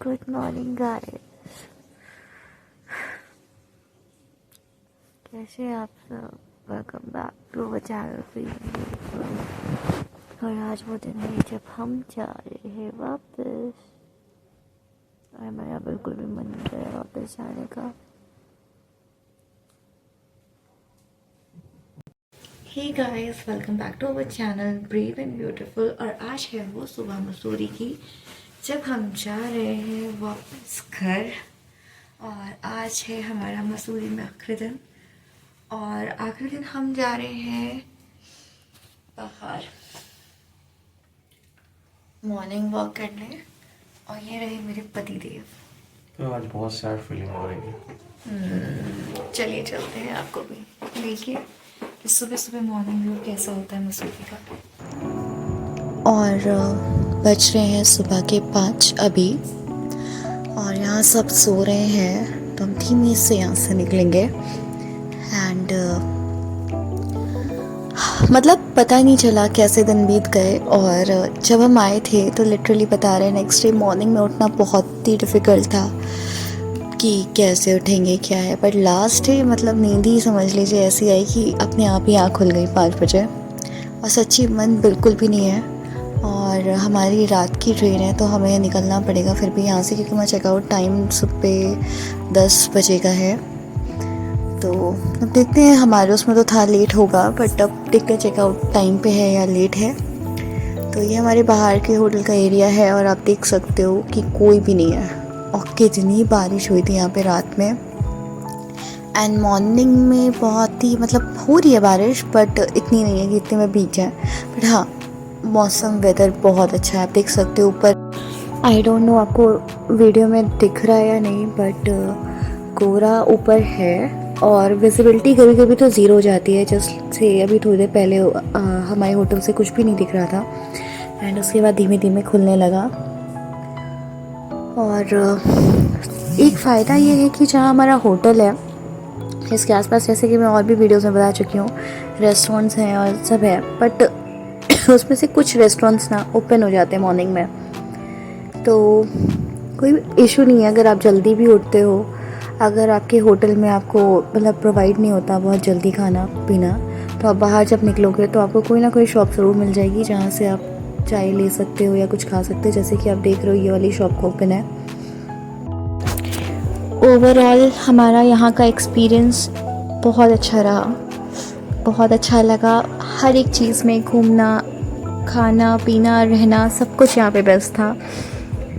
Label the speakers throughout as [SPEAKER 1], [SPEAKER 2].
[SPEAKER 1] Good morning guys. कैसे आप सब? Welcome back to our channel. और आज वो दिन है जब हम जा रहे हैं वापस, और मेरा बिल्कुल भी मन नहीं कर रहा वापस जाने का। Hey guys, welcome back to our channel brave and beautiful. और आज है वो सुबह मसूरी की, जब हम जा रहे हैं वापस घर। और आज है हमारा मसूरी में आखिरी दिन, और आखिरी दिन हम जा रहे हैं बाहर मॉर्निंग वॉक करने। और ये रहे मेरे पति देव।
[SPEAKER 2] तो आज बहुत सैड फीलिंग हो रही है।
[SPEAKER 1] चलिए चलते हैं, आपको भी देखिए सुबह सुबह मॉर्निंग व्यू कैसा होता है मसूरी का। और बज रहे हैं सुबह के 5 अभी, और यहाँ सब सो रहे हैं, तो हम धीमे से यहाँ से निकलेंगे। एंड मतलब पता ही नहीं चला कैसे दिन बीत गए। और जब हम आए थे तो लिटरली बता रहे हैं नेक्स्ट डे मॉर्निंग में उठना बहुत ही डिफ़िकल्ट था कि कैसे उठेंगे क्या है। पर लास्ट डे मतलब नींद ही समझ लीजिए ऐसी आई कि अपने आप ही आँख खुल गई 5 बजे। और सच्ची मन बिल्कुल भी नहीं है। और हमारी रात की ट्रेन है तो हमें निकलना पड़ेगा फिर भी यहाँ से, क्योंकि मैं चेकआउट टाइम सुबह 10 बजे का है। तो अब देखते हैं, हमारे उसमें तो था लेट होगा, बट अब देखते हैं चेकआउट टाइम पे है या लेट है। तो ये हमारे बाहर के होटल का एरिया है, और आप देख सकते हो कि कोई भी नहीं है। और कितनी बारिश हुई थी यहाँ पे रात में। एंड मॉर्निंग में बहुत ही मतलब हो रही है बारिश, बट इतनी नहीं है कि इतने में भीग जाए। बट हाँ, मौसम वेदर बहुत अच्छा है, आप देख सकते हो ऊपर। आई डोंट नो आपको वीडियो में दिख रहा है या नहीं, बट कोहरा ऊपर है। और विजिबिलिटी कभी कभी तो ज़ीरो हो जाती है, जस्ट से अभी थोड़ी देर पहले हमारे होटल से कुछ भी नहीं दिख रहा था। एंड उसके बाद धीमे धीमे खुलने लगा। और एक फ़ायदा ये है कि जहाँ हमारा होटल है इसके आसपास, जैसे कि मैं और भी वीडियोस में बता चुकी हूँ, रेस्टोरेंट्स हैं और सब है, बट उसमें से कुछ रेस्टोरेंट्स ना ओपन हो जाते हैं मॉर्निंग में। तो कोई इशू नहीं है अगर आप जल्दी भी उठते हो। अगर आपके होटल में आपको मतलब प्रोवाइड नहीं होता बहुत जल्दी खाना पीना, तो आप बाहर जब निकलोगे तो आपको कोई ना कोई शॉप ज़रूर मिल जाएगी जहाँ से आप चाय ले सकते हो या कुछ खा सकते हो। जैसे कि आप देख रहे हो ये वाली शॉप ओपन है। ओवरऑल हमारा यहाँ का एक्सपीरियंस बहुत अच्छा रहा, बहुत अच्छा लगा। हर एक चीज़ में घूमना, खाना पीना, रहना, सब कुछ यहाँ पे बेस्ट था।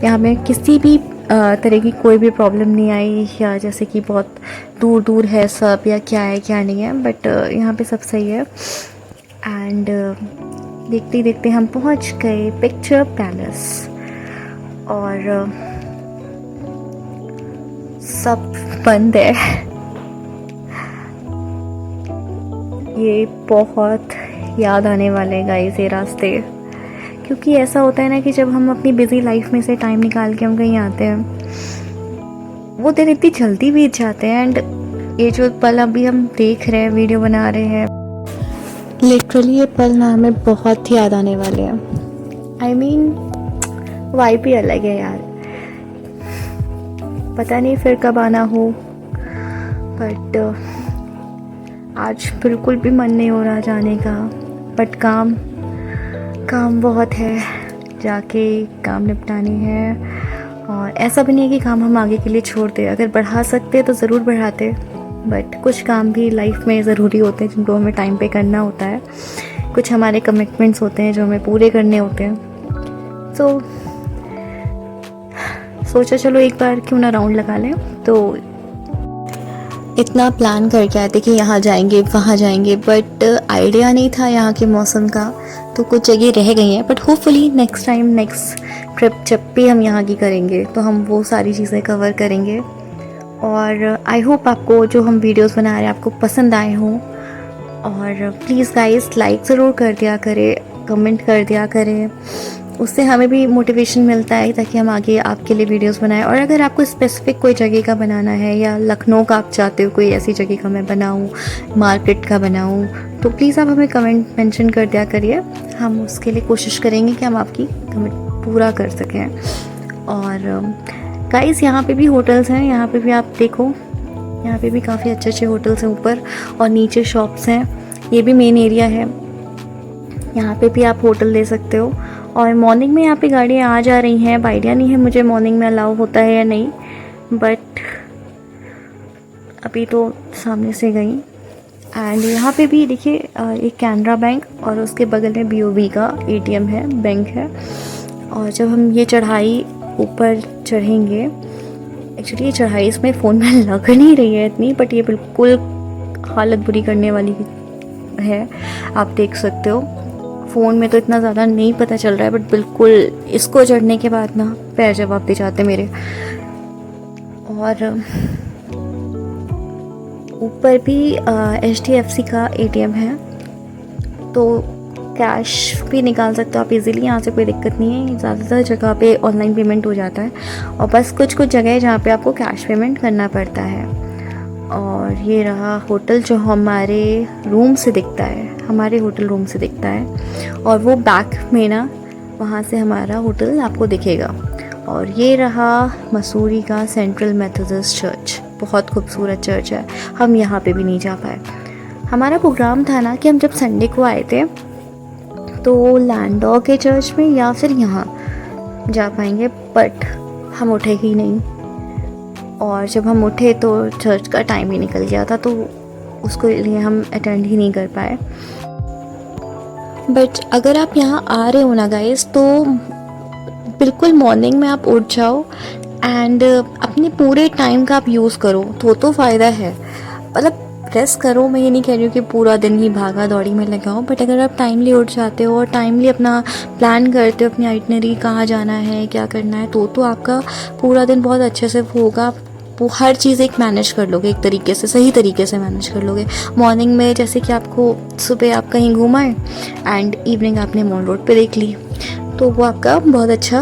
[SPEAKER 1] यहाँ में किसी भी तरह की कोई भी प्रॉब्लम नहीं आई, या जैसे कि बहुत दूर दूर है सब या क्या है क्या नहीं है, बट यहाँ पे सब सही है। एंड देखते देखते हम पहुँच गए पिक्चर पैलेस, और सब बंद है। ये बहुत याद आने वाले गाइस ये रास्ते, क्योंकि ऐसा होता है ना कि जब हम अपनी बिज़ी लाइफ में से टाइम निकाल के हम कहीं आते हैं, वो दिन इतनी जल्दी बीत जाते हैं। एंड ये जो पल अभी हम देख रहे हैं, वीडियो बना रहे हैं, लिटरली ये पल ना हमें बहुत याद आने वाले हैं। आई मीन वाइब ही अलग है यार। पता नहीं फिर कब आना हो, बट आज बिल्कुल भी मन नहीं हो रहा जाने का। बट काम बहुत है, जाके काम निपटानी है। और ऐसा भी नहीं है कि काम हम आगे के लिए छोड़ दें, अगर बढ़ा सकते तो ज़रूर बढ़ाते, बट कुछ काम भी लाइफ में ज़रूरी होते हैं जिनको हमें टाइम पे करना होता है। कुछ हमारे कमिटमेंट्स होते हैं जो हमें पूरे करने होते हैं। तो सोचा चलो एक बार क्यों ना राउंड लगा लें। तो इतना प्लान करके आए थे कि यहाँ जाएंगे वहाँ जाएंगे, बट आइडिया नहीं था यहाँ के मौसम का, तो कुछ जगह रह गई हैं। But hopefully next time, next trip जब भी हम यहाँ की करेंगे तो हम वो सारी चीज़ें कवर करेंगे। और आई होप आपको जो हम वीडियोस बना रहे हैं आपको पसंद आए हों। और प्लीज़ गाइस लाइक ज़रूर कर दिया करें, कमेंट कर दिया करें, उससे हमें भी मोटिवेशन मिलता है ताकि हम आगे आपके लिए वीडियोस बनाएं। और अगर आपको स्पेसिफिक कोई जगह का बनाना है, या लखनऊ का आप चाहते हो कोई ऐसी जगह का मैं बनाऊं, मार्केट का बनाऊं, तो प्लीज़ आप हमें कमेंट मेंशन कर दिया करिए। हम उसके लिए कोशिश करेंगे कि हम आपकी कमेंट पूरा कर सकें। और गाइस यहाँ पे भी होटल्स हैं, यहाँ पे भी आप देखो, यहाँ पे भी काफ़ी अच्छे अच्छे होटल्स हैं ऊपर, और नीचे शॉप्स हैं। ये भी मेन एरिया है, यहाँ पे भी आप होटल ले सकते हो। और मॉर्निंग में यहाँ पे गाड़ियाँ आ जा रही हैं। अब आइडिया नहीं है मुझे मॉर्निंग में अलाउ होता है या नहीं, बट अभी तो सामने से गई। एंड यहाँ पे भी देखिए एक कैनरा बैंक और उसके बगल में BOB का ATM है, बैंक है। और जब हम ये चढ़ाई ऊपर चढ़ेंगे, एक्चुअली ये चढ़ाई इसमें फ़ोन में लग नहीं रही है इतनी, बट ये बिल्कुल हालत बुरी करने वाली है, आप देख सकते हो। फ़ोन में तो इतना ज़्यादा नहीं पता चल रहा है, बट बिल्कुल इसको चढ़ने के बाद ना पैर जवाब दे जाते मेरे। और ऊपर भी HDFC का ATM है, तो कैश भी निकाल सकते हो आप इजीली, यहाँ से कोई दिक्कत नहीं है। ज़्यादातर जगह पे ऑनलाइन पेमेंट हो जाता है, और बस कुछ कुछ जगह है जहाँ पे आपको कैश पेमेंट करना पड़ता है। और ये रहा होटल जो हमारे रूम से दिखता है, हमारे होटल रूम से दिखता है, और वो बैक में ना वहाँ से हमारा होटल आपको दिखेगा। और ये रहा मसूरी का सेंट्रल मेथोडिस्ट चर्च, बहुत खूबसूरत चर्च है। हम यहाँ पे भी नहीं जा पाए। हमारा प्रोग्राम था ना कि हम जब संडे को आए थे तो लैंडॉ के चर्च में या फिर यहाँ जा पाएंगे, बट हम उठे ही नहीं। और जब हम उठे तो चर्च का टाइम ही निकल गया था, तो उसको लिए हम अटेंड ही नहीं कर पाए। बट अगर आप यहाँ आ रहे हो ना गाइस, तो बिल्कुल मॉर्निंग में आप उठ जाओ एंड अपने पूरे टाइम का आप यूज़ करो, तो फ़ायदा है। मतलब रेस्ट करो, मैं ये नहीं कह रही हूँ कि पूरा दिन ही भागा दौड़ी में लगाओ, बट अगर आप टाइमली उठ जाते हो और टाइमली अपना प्लान करते हो, अपनी आइटनरी कहाँ जाना है, क्या करना है, तो आपका पूरा दिन बहुत अच्छे से होगा। वो हर चीज़ एक मैनेज कर लोगे, एक तरीके से, सही तरीके से मैनेज कर लोगे। मॉर्निंग में जैसे कि आपको सुबह आप कहीं घूमाए एंड इवनिंग आपने मॉल रोड पे देख ली, तो वो आपका बहुत अच्छा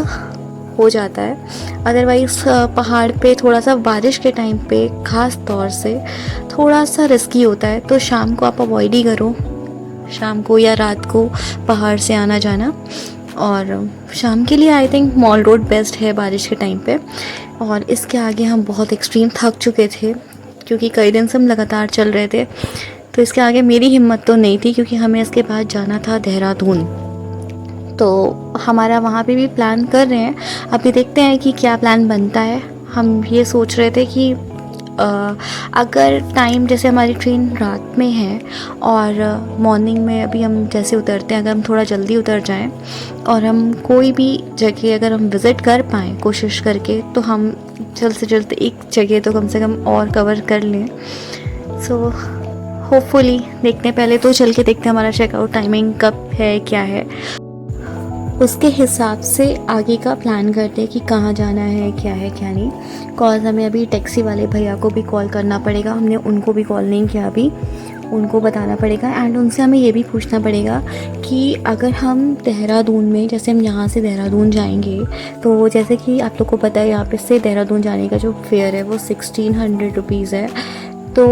[SPEAKER 1] हो जाता है। अदरवाइज़ पहाड़ पे थोड़ा सा बारिश के टाइम पे ख़ास तौर से थोड़ा सा रिस्की होता है, तो शाम को आप अवॉइड ही करो, शाम को या रात को पहाड़ से आना जाना। और शाम के लिए I think mall road best है बारिश के टाइम पे। और इसके आगे हम बहुत एक्सट्रीम थक चुके थे, क्योंकि कई दिन से हम लगातार चल रहे थे, तो इसके आगे मेरी हिम्मत तो नहीं थी, क्योंकि हमें इसके बाद जाना था देहरादून। तो हमारा वहाँ पे भी प्लान कर रहे हैं, अभी देखते हैं कि क्या प्लान बनता है। हम ये सोच रहे थे कि अगर टाइम, जैसे हमारी ट्रेन रात में है और मॉर्निंग में अभी हम जैसे उतरते हैं, अगर हम थोड़ा जल्दी उतर जाएं और हम कोई भी जगह अगर हम विज़िट कर पाएँ कोशिश करके, तो हम जल्द से जल्द एक जगह तो कम से कम और कवर कर लें। सो होपफुली देखते हैं, पहले तो चल के देखते हैं हमारा चेकआउट टाइमिंग कब है, क्या है, उसके हिसाब से आगे का प्लान करते हैं कि कहाँ जाना है, क्या है क्या नहीं। कॉल हमें अभी टैक्सी वाले भैया को भी कॉल करना पड़ेगा, हमने उनको भी कॉल नहीं किया अभी, उनको बताना पड़ेगा। एंड उनसे हमें ये भी पूछना पड़ेगा कि अगर हम देहरादून में, जैसे हम यहाँ से देहरादून जाएंगे, तो जैसे कि आप लोग को पता है यहाँ पे से देहरादून जाने का जो फेयर है वो 1600 रुपीज़ है। तो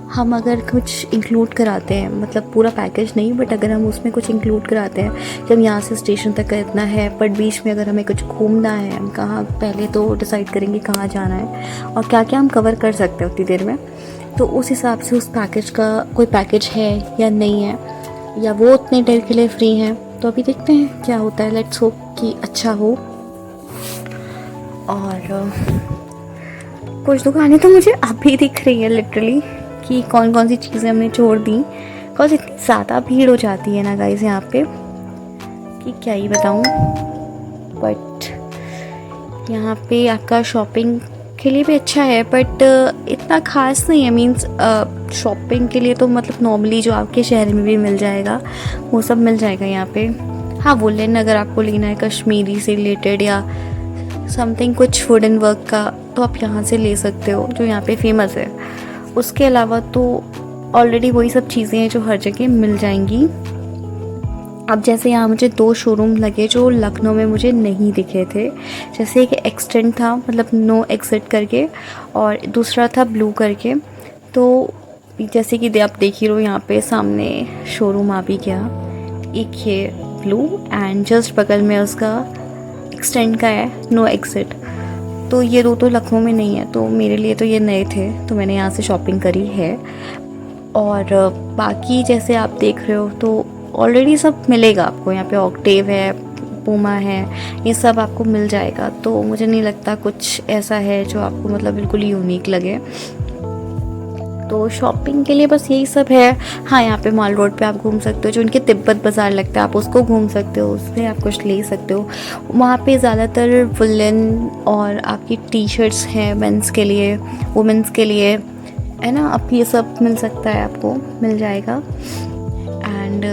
[SPEAKER 1] हम अगर कुछ इंक्लूड कराते हैं, मतलब पूरा पैकेज नहीं, बट अगर हम उसमें कुछ इंक्लूड कराते हैं, जब यहाँ से स्टेशन तक का इतना है, बट बीच में अगर हमें कुछ घूमना है, हम कहाँ पहले तो डिसाइड करेंगे कहाँ जाना है और क्या क्या हम कवर कर सकते हैं उतनी देर में, तो उस हिसाब से उस पैकेज का कोई पैकेज है या नहीं है, या वो उतने देर के लिए फ्री है। तो अभी देखते हैं क्या होता है, लेट्स होप कि अच्छा हो। और कुछ दुकानें तो मुझे अभी दिख रही है लिटरली कि कौन कौन सी चीज़ें हमने छोड़ दी, बिकॉज इतनी ज़्यादा भीड़ हो जाती है ना गाइस यहाँ पे कि क्या ही बताऊँ। बट यहाँ पे आपका शॉपिंग के लिए भी अच्छा है, बट इतना ख़ास नहीं है। मींस शॉपिंग के लिए तो मतलब नॉर्मली जो आपके शहर में भी मिल जाएगा वो सब मिल जाएगा यहाँ पे। हाँ, वुलन अगर आपको लेना है कश्मीरी से रिलेटेड या समथिंग कुछ वुडन वर्क का, तो आप यहाँ से ले सकते हो, जो यहाँ पे फेमस है। उसके अलावा तो ऑलरेडी वही सब चीज़ें हैं जो हर जगह मिल जाएंगी। अब जैसे यहाँ मुझे 2 शोरूम लगे जो लखनऊ में मुझे नहीं दिखे थे। जैसे एक एक्सटेंड था, मतलब नो एग्जिट करके, और दूसरा था ब्लू करके। तो जैसे कि आप देख ही रहो यहाँ पे सामने शोरूम आ भी गया, एक ये ब्लू एंड जस्ट बगल में उसका एक्सटेंड का है नो एग्जिट। तो ये 2 तो लखनऊ में नहीं है, तो मेरे लिए तो ये नए थे, तो मैंने यहाँ से शॉपिंग करी है। और बाकी जैसे आप देख रहे हो तो ऑलरेडी सब मिलेगा आपको, यहाँ पे ऑक्टेव है, पूमा है, ये सब आपको मिल जाएगा। तो मुझे नहीं लगता कुछ ऐसा है जो आपको मतलब बिल्कुल यूनिक लगे। तो शॉपिंग के लिए बस यही सब है। हाँ, यहाँ पे मॉल रोड पे आप घूम सकते हो, जो उनके तिब्बत बाज़ार लगता है आप उसको घूम सकते हो, उससे आप कुछ ले सकते हो। वहाँ पे ज़्यादातर वुलन और आपकी टी शर्ट्स हैं मेंस के लिए, वुमेंस के लिए, है ना। अब ये सब मिल सकता है, आपको मिल जाएगा। एंड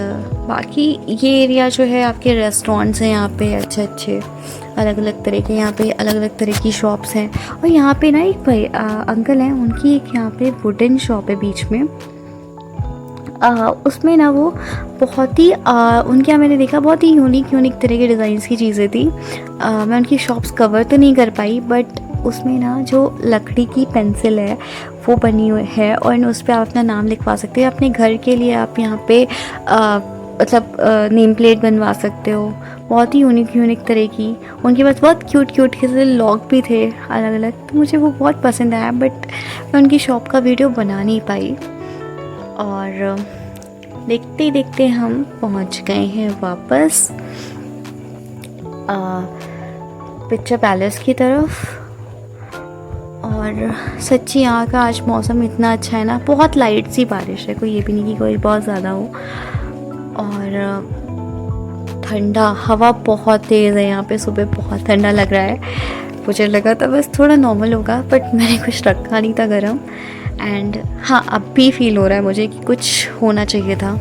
[SPEAKER 1] बाकी ये एरिया जो है आपके रेस्टोरेंट्स हैं यहाँ पे अच्छे अच्छे, अलग अलग तरह के, यहाँ पे अलग अलग तरह की शॉप्स हैं। और यहाँ पे ना एक भाई अंकल हैं, उनकी एक यहाँ पे वुडन शॉप है बीच में। उसमें ना वो बहुत ही उनके यहाँ मैंने देखा बहुत ही यूनिक तरह के डिज़ाइंस की चीज़ें थी। मैं उनकी शॉप्स कवर तो नहीं कर पाई, बट उसमें ना जो लकड़ी की पेंसिल है वो बनी हुई है, और उस पर आप अपना नाम लिखवा सकते हो। अपने घर के लिए आप यहाँ पे मतलब नेम प्लेट बनवा सकते हो, बहुत ही यूनिक तरह की। उनके पास बहुत क्यूट से लॉक भी थे अलग अलग, तो मुझे वो बहुत पसंद आया, बट मैं उनकी शॉप का वीडियो बना नहीं पाई। और देखते देखते हम पहुंच गए हैं वापस पिक्चर पैलेस की तरफ। और सच्ची यहाँ का आज मौसम इतना अच्छा है ना, बहुत लाइट सी बारिश है, कोई ये भी नहीं कि कोई बहुत ज़्यादा हो। और ठंडा हवा बहुत तेज़ है यहाँ पे, सुबह बहुत ठंडा लग रहा है। मुझे लगा था बस थोड़ा नॉर्मल होगा, बट मैंने कुछ रखा नहीं था गर्म। एंड हाँ, अब भी फील हो रहा है मुझे कि कुछ होना चाहिए था।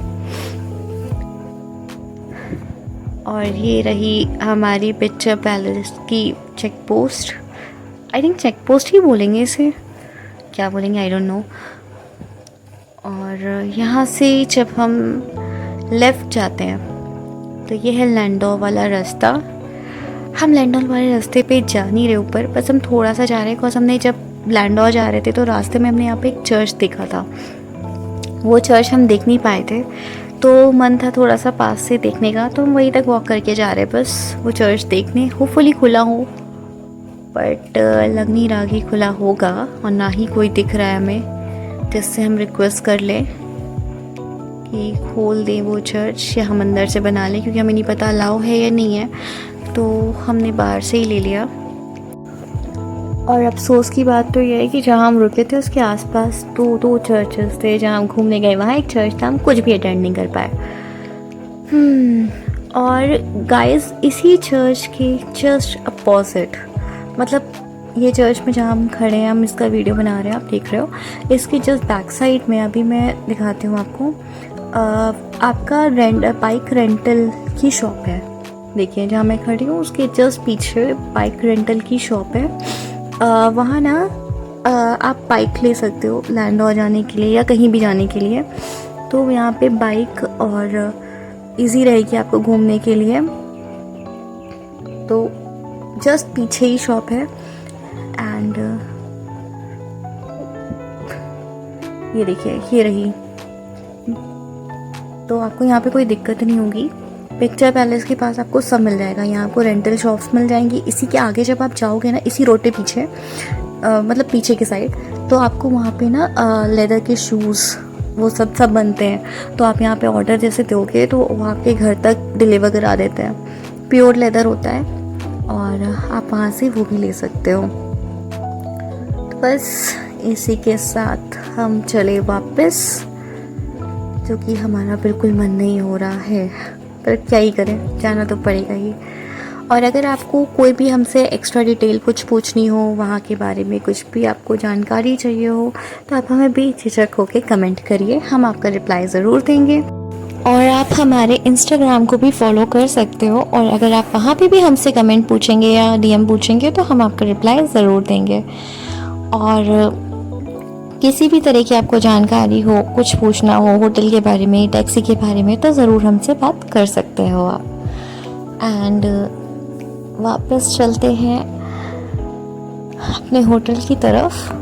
[SPEAKER 1] और ये रही हमारी पिक्चर पैलेस की check post. I think check post ही बोलेंगे इसे, क्या बोलेंगे आई डोंट नो। और यहाँ से जब हम लेफ़्ट जाते हैं तो ये है लैंडोर वाला रास्ता। हम लैंडोर वाले रास्ते पे जा नहीं रहे ऊपर, बस हम थोड़ा सा जा रहे हैं, बिकॉज हमने जब लैंडोर जा रहे थे तो रास्ते में हमने यहाँ पे एक चर्च देखा था। वो चर्च हम देख नहीं पाए थे, तो मन था थोड़ा सा पास से देखने का, तो हम वहीं तक वॉक करके जा रहे हैं बस वो चर्च देखने। होपफुली खुला हो, बट लग नहीं रहा कि खुला होगा, और ना ही कोई दिख रहा है हमें, जिससे हम रिक्वेस्ट कर लें कि खोल दें वो चर्च, या हम अंदर से बना लें, क्योंकि हमें नहीं पता अलाउ है या नहीं है, तो हमने बाहर से ही ले लिया। और अफसोस की बात तो यह है कि जहाँ हम रुके थे उसके आसपास दो चर्चेस थे। जहाँ हम घूमने गए वहाँ एक चर्च था, हम कुछ भी अटेंड नहीं कर पाए। और गाइस, इसी चर्च के जस्ट अपोजिट, मतलब ये चर्च में जहाँ हम खड़े हैं, हम इसका वीडियो बना रहे हैं, आप देख रहे हो, इसके जस्ट बैक साइड में, अभी मैं दिखाती हूँ आपको, आपका बाइक रेंटल की शॉप है। देखिए जहाँ मैं खड़ी हूँ उसके जस्ट पीछे बाइक रेंटल की शॉप है। वहाँ ना आप बाइक ले सकते हो लैंडोर जाने के लिए या कहीं भी जाने के लिए, तो यहाँ पे बाइक और इजी रहेगी आपको घूमने के लिए। तो जस्ट पीछे ही शॉप है। एंड ये देखिए, ये रही, तो आपको यहाँ पे कोई दिक्कत नहीं होगी। पिक्चर पैलेस के पास आपको सब मिल जाएगा, यहाँ आपको रेंटल शॉप्स मिल जाएंगी। इसी के आगे जब आप जाओगे ना, इसी रोड पे पीछे, मतलब पीछे की साइड, तो आपको वहाँ पे ना लेदर के शूज़ वो सब बनते हैं। तो आप यहाँ पे ऑर्डर जैसे दोगे तो वो आपके घर तक डिलीवर करा देते हैं। प्योर लेदर होता है, और आप वहाँ से वो भी ले सकते हो। तो बस इसी के साथ हम चले वापस, जो कि हमारा बिल्कुल मन नहीं हो रहा है, पर क्या ही करें, जाना तो पड़ेगा ही। और अगर आपको कोई भी हमसे एक्स्ट्रा डिटेल कुछ पूछनी हो, वहाँ के बारे में कुछ भी आपको जानकारी चाहिए हो, तो आप हमें बेझिझक होकर कमेंट करिए, हम आपका रिप्लाई ज़रूर देंगे। और आप हमारे इंस्टाग्राम को भी फॉलो कर सकते हो, और अगर आप वहाँ पे भी हमसे कमेंट पूछेंगे या डीएम पूछेंगे तो हम आपका रिप्लाई ज़रूर देंगे। और किसी भी तरह की आपको जानकारी हो, कुछ पूछना हो होटल के बारे में, टैक्सी के बारे में, तो ज़रूर हमसे बात कर सकते हो आप। एंड वापस चलते हैं अपने होटल की तरफ।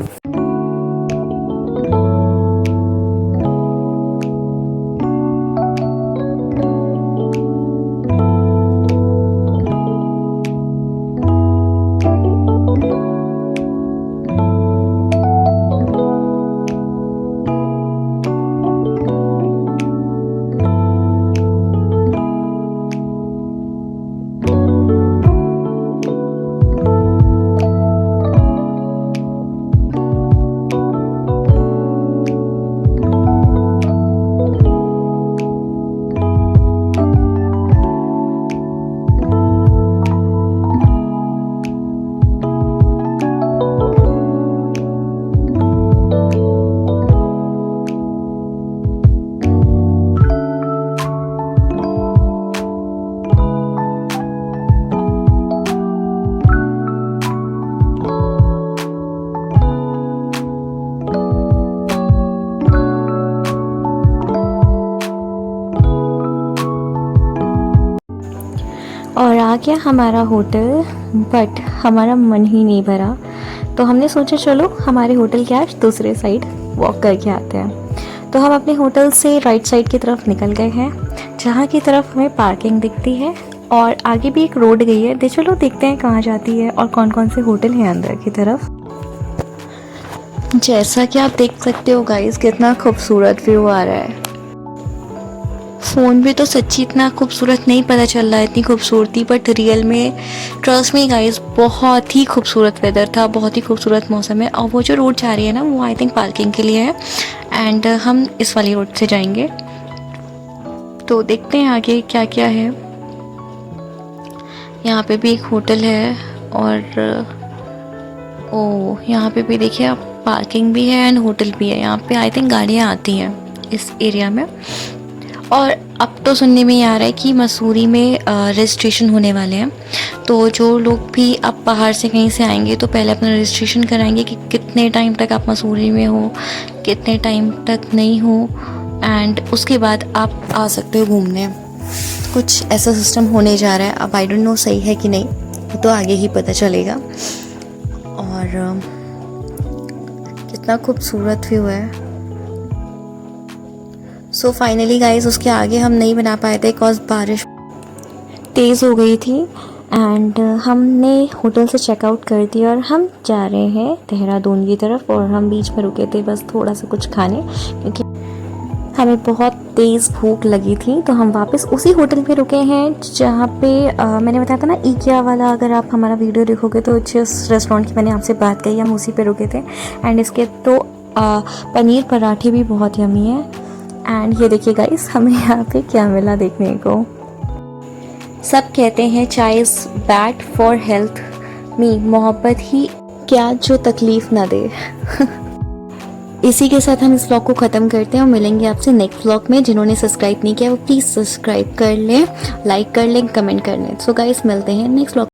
[SPEAKER 1] गया हमारा होटल, बट हमारा मन ही नहीं भरा। तो हमने सोचा चलो हमारे होटल के आज दूसरे साइड वॉक करके आते हैं। तो हम अपने होटल से राइट साइड की तरफ निकल गए हैं, जहाँ की तरफ हमें पार्किंग दिखती है और आगे भी एक रोड गई है। चलो देखते हैं कहाँ जाती है और कौन कौन से होटल हैं अंदर की तरफ। जैसा कि आप देख सकते हो गाइस, कितना खूबसूरत व्यू आ रहा है। फ़ोन पे तो सच्ची इतना खूबसूरत नहीं पता चल रहा है, इतनी खूबसूरती, बट रियल में ट्रस्ट मी गाइस बहुत ही खूबसूरत वेदर था, बहुत ही खूबसूरत मौसम है। और वो जो रोड जा रही है ना, वो आई थिंक पार्किंग के लिए है एंड हम इस वाली रोड से जाएंगे। तो देखते हैं आगे क्या क्या है। यहाँ पे भी एक होटल है और यहाँ पे भी देखिए आप, पार्किंग भी है एंड होटल भी है। यहाँ पे आई थिंक गाड़ियाँ आती हैं इस एरिया में। और अब तो सुनने में ही आ रहा है कि मसूरी में रजिस्ट्रेशन होने वाले हैं। तो जो लोग भी अब बाहर से कहीं से आएंगे तो पहले अपना रजिस्ट्रेशन कराएंगे कि कितने टाइम तक आप मसूरी में हो, कितने टाइम तक नहीं हो, एंड उसके बाद आप आ सकते हो घूमने। कुछ ऐसा सिस्टम होने जा रहा है। अब आई डोंट नो सही है कि नहीं, वो तो आगे ही पता चलेगा। और कितना खूबसूरत व्यू है। सो फाइनली गाइज उसके आगे हम नहीं बना पाए थे बिकॉज बारिश तेज़ हो गई थी एंड हमने होटल से चेकआउट कर दिया और हम जा रहे हैं देहरादून की तरफ। और हम बीच में रुके थे बस थोड़ा सा कुछ खाने, क्योंकि हमें बहुत तेज़ भूख लगी थी। तो हम वापस उसी होटल पे रुके हैं जहाँ पे मैंने बताया था ना IKEA वाला। अगर आप हमारा वीडियो देखोगे तो जिस रेस्टोरेंट की मैंने आपसे बात कही, हम उसी पे रुके थे। एंड इसके तो पनीर पराठे भी बहुत यमी है। एंड ये देखिए गाइस, हमें यहाँ पे क्या मिला देखने को। सब कहते हैं चाय इज़ बैड फॉर हेल्थ, मोहब्बत ही क्या जो तकलीफ़ ना दे। इसी के साथ हम इस व्लॉग को ख़त्म करते हैं और मिलेंगे आपसे नेक्स्ट व्लॉग में। जिन्होंने सब्सक्राइब नहीं किया वो प्लीज़ सब्सक्राइब कर लें, लाइक कर लें, कमेंट कर लें। सो गाइस मिलते हैं नेक्स्ट व्लॉग।